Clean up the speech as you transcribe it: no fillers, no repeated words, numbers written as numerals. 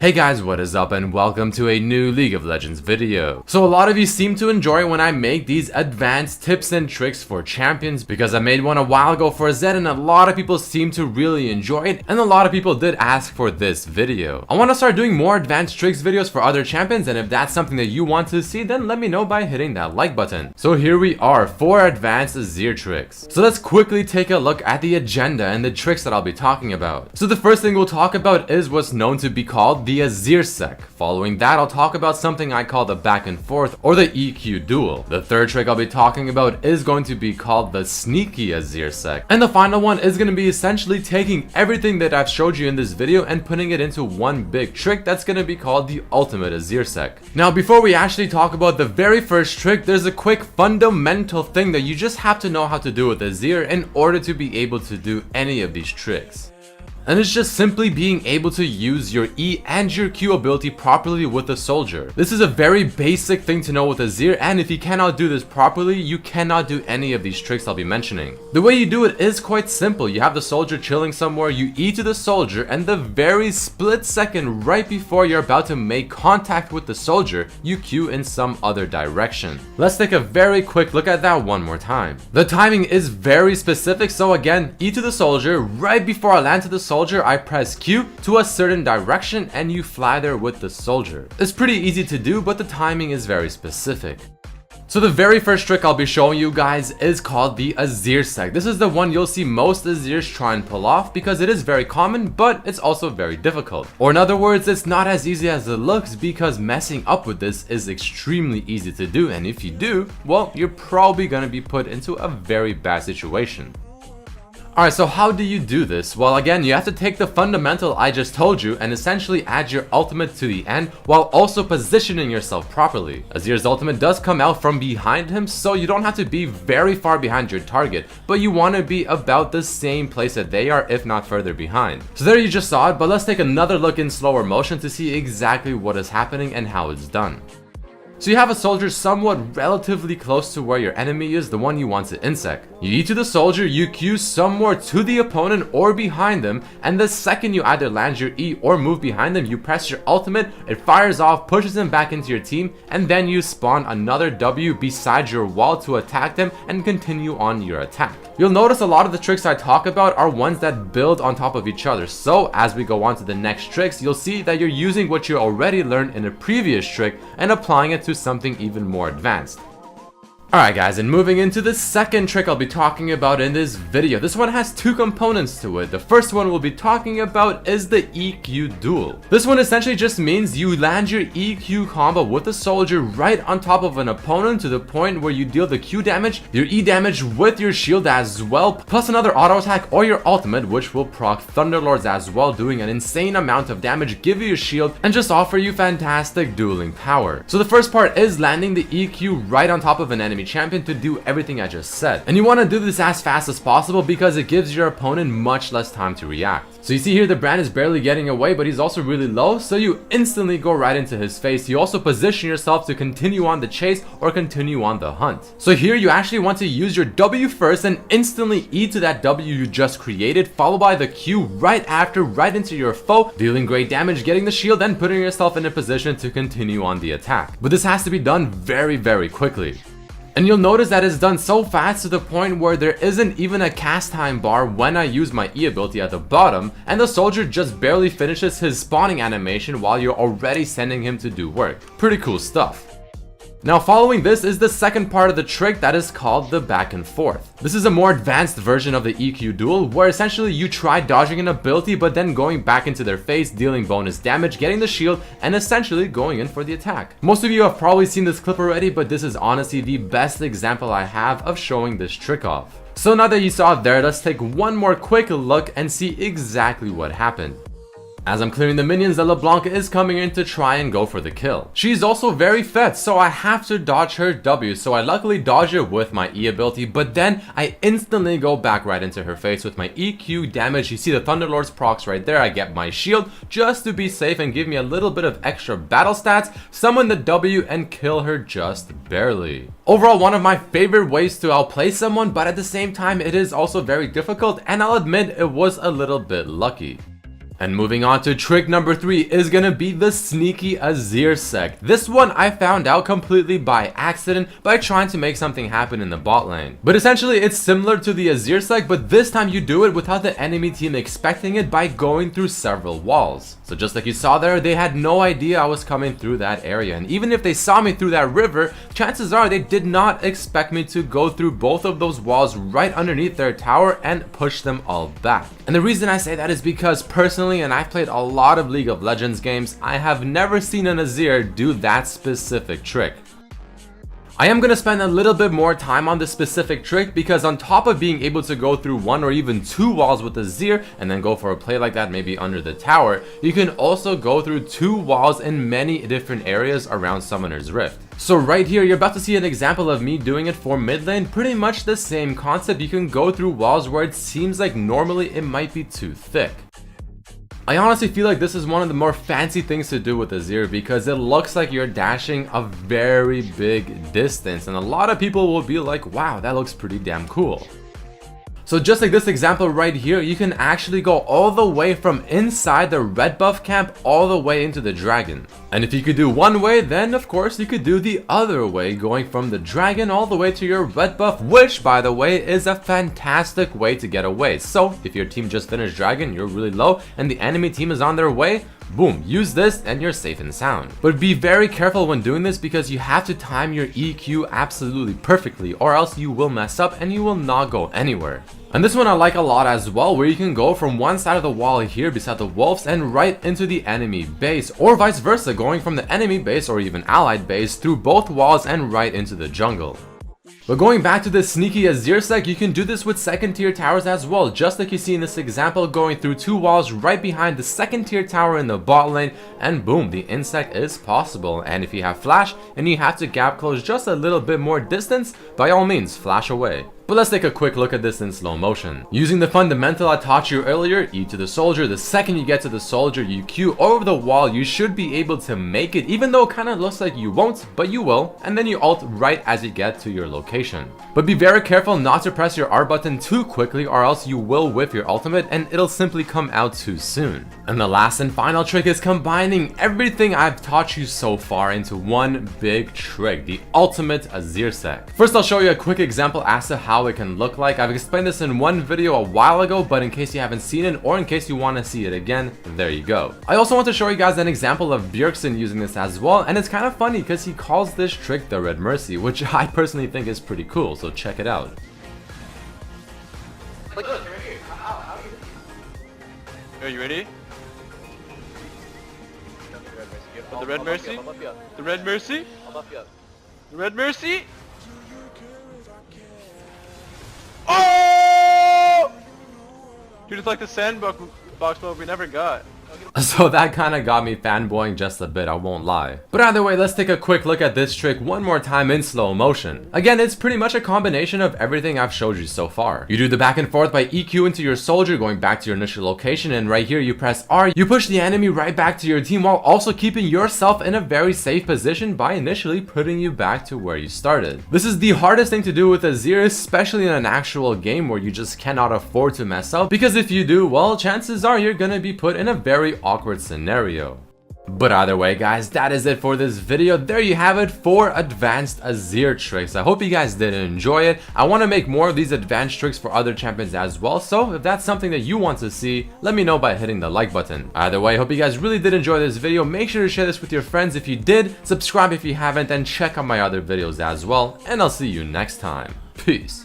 Hey guys, what is up and welcome to a new League of Legends video. So a lot of you seem to enjoy when I make these advanced tips and tricks for champions because I made one a while ago for Zed and a lot of people seem to really enjoy it and a lot of people did ask for this video. I want to start doing more advanced tricks videos for other champions, and if that's something that you want to see, then let me know by hitting that like button. So here we are, 4 advanced Azir tricks. So let's quickly take a look at the agenda and the tricks that I'll be talking about. So the first thing we'll talk about is what's known to be called the Azir sec. Following that, I'll talk about something I call the back and forth or the EQ duel. The third trick I'll be talking about is going to be called the sneaky Azir sec. And the final one is going to be essentially taking everything that I've showed you in this video and putting it into one big trick that's going to be called the ultimate Azir sec. Now before we actually talk about the very first trick, there's a quick fundamental thing that you just have to know how to do with Azir in order to be able to do any of these tricks. And it's just simply being able to use your E and your Q ability properly with a soldier. This is a very basic thing to know with Azir, and if you cannot do this properly, you cannot do any of these tricks I'll be mentioning. The way you do it is quite simple. You have the soldier chilling somewhere, you E to the soldier, and the very split second right before you're about to make contact with the soldier, you Q in some other direction. Let's take a very quick look at that one more time. The timing is very specific, so again, E to the soldier, right before I land to the soldier, I press Q to a certain direction and you fly there with the soldier. It's pretty easy to do, but the timing is very specific. So the very first trick I'll be showing you guys is called the Azir sec. This is the one you'll see most Azirs try and pull off because it is very common, but it's also very difficult. Or in other words, it's not as easy as it looks because messing up with this is extremely easy to do, and if you do, well, you're probably going to be put into a very bad situation. Alright, so how do you do this? Well, again, you have to take the fundamental I just told you and essentially add your ultimate to the end while also positioning yourself properly. Azir's ultimate does come out from behind him, so you don't have to be very far behind your target, but you want to be about the same place that they are, if not further behind. So there you just saw it, but let's take another look in slower motion to see exactly what is happening and how it's done. So you have a soldier somewhat relatively close to where your enemy is, the one you want to insect. You E to the soldier, you Q somewhere to the opponent or behind them, and the second you either land your E or move behind them, you press your ultimate, it fires off, pushes them back into your team, and then you spawn another W beside your wall to attack them and continue on your attack. You'll notice a lot of the tricks I talk about are ones that build on top of each other, so as we go on to the next tricks, you'll see that you're using what you already learned in a previous trick and applying it to something even more advanced. Alright guys, and moving into the second trick I'll be talking about in this video. This one has 2 components to it. The first one we'll be talking about is the EQ duel. This one essentially just means you land your EQ combo with a soldier right on top of an opponent to the point where you deal the Q damage, your E damage with your shield as well, plus another auto attack or your ultimate, which will proc Thunderlords as well, doing an insane amount of damage, give you your shield, and just offer you fantastic dueling power. So the first part is landing the EQ right on top of an enemy champion to do everything I just said. And you want to do this as fast as possible because it gives your opponent much less time to react. So you see here the Brand is barely getting away, but he's also really low, so you instantly go right into his face. You also position yourself to continue on the chase or continue on the hunt. So here you actually want to use your W first and instantly E to that W you just created, followed by the Q right after, right into your foe, dealing great damage, getting the shield, and putting yourself in a position to continue on the attack. But this has to be done very quickly. And you'll notice that it's done so fast to the point where there isn't even a cast time bar when I use my E ability at the bottom, and the soldier just barely finishes his spawning animation while you're already sending him to do work. Pretty cool stuff. Now following this is the second part of the trick that is called the back and forth. This is a more advanced version of the EQ duel where essentially you try dodging an ability but then going back into their face, dealing bonus damage, getting the shield, and essentially going in for the attack. Most of you have probably seen this clip already, but this is honestly the best example I have of showing this trick off. So now that you saw it there, let's take one more quick look and see exactly what happened. As I'm clearing the minions, the LeBlanc is coming in to try and go for the kill. She's also very fed, so I have to dodge her W, so I luckily dodge it with my E ability, but then I instantly go back right into her face with my EQ damage. You see the Thunderlord's procs right there. I get my shield just to be safe and give me a little bit of extra battle stats, summon the W, and kill her just barely. Overall, one of my favorite ways to outplay someone, but at the same time it is also very difficult, and I'll admit it was a little bit lucky. And moving on to trick number 3 is gonna be the sneaky Azir sec. This one I found out completely by accident by trying to make something happen in the bot lane. But essentially it's similar to the Azir sec, but this time you do it without the enemy team expecting it by going through several walls. So just like you saw there, they had no idea I was coming through that area, and even if they saw me through that river, chances are they did not expect me to go through both of those walls right underneath their tower and push them all back. And the reason I say that is because personally, and I've played a lot of League of Legends games, I have never seen an Azir do that specific trick. I am going to spend a little bit more time on this specific trick because on top of being able to go through 1 or even 2 walls with Azir and then go for a play like that maybe under the tower, you can also go through 2 walls in many different areas around Summoner's Rift. So right here, you're about to see an example of me doing it for mid lane, pretty much the same concept. You can go through walls where it seems like normally it might be too thick. I honestly feel like this is one of the more fancy things to do with Azir because it looks like you're dashing a very big distance, and a lot of people will be like, wow, that looks pretty damn cool. So just like this example right here, you can actually go all the way from inside the red buff camp all the way into the dragon. And if you could do one way, then of course you could do the other way, going from the dragon all the way to your red buff, which by the way is a fantastic way to get away. So if your team just finished dragon, you're really low, and the enemy team is on their way, boom, use this and you're safe and sound. But be very careful when doing this because you have to time your EQ absolutely perfectly, or else you will mess up and you will not go anywhere. And this one I like a lot as well, where you can go from one side of the wall here beside the wolves and right into the enemy base, or vice versa, going from the enemy base or even allied base through both walls and right into the jungle. But going back to the sneaky Azir sec, you can do this with second tier towers as well, just like you see in this example, going through 2 walls right behind the second tier tower in the bot lane, and boom, the insect is possible. And if you have flash and you have to gap close just a little bit more distance, by all means flash away. But let's take a quick look at this in slow motion. Using the fundamental I taught you earlier, E to the soldier, the second you get to the soldier, you Q over the wall, you should be able to make it, even though it kind of looks like you won't, but you will, and then you ult right as you get to your location. But be very careful not to press your R button too quickly, or else you will whiff your ultimate and it'll simply come out too soon. And the last and final trick is combining everything I've taught you so far into one big trick, the ultimate Azir sec. First I'll show you a quick example as to how it can look like. I've explained this in one video a while ago, but in case you haven't seen it or in case you want to see it again, there you go. I also want to show you guys an example of Bjergsen using this as well, and it's kind of funny because he calls this trick the Red Mercy, which I personally think is pretty cool, so check it out. Are you ready? The Red Mercy? The Red Mercy? The Red Mercy? Oh! Dude, it's like the sandbox mode we never got. So that kind of got me fanboying just a bit, I won't lie. But either way, let's take a quick look at this trick one more time in slow motion. Again, it's pretty much a combination of everything I've showed you so far. You do the back and forth by EQ into your soldier, going back to your initial location, and right here you press R, you push the enemy right back to your team while also keeping yourself in a very safe position by initially putting you back to where you started. This is the hardest thing to do with Azir, especially in an actual game where you just cannot afford to mess up, because if you do, well, chances are you're gonna be put in a very awkward scenario. But either way guys, that is it for this video. There you have it, 4 advanced Azir tricks. I hope you guys did enjoy it. I want to make more of these advanced tricks for other champions as well, so if that's something that you want to see, let me know by hitting the like button. Either way, I hope you guys really did enjoy this video. Make sure to share this with your friends if you did, subscribe if you haven't, and check out my other videos as well, and I'll see you next time. Peace.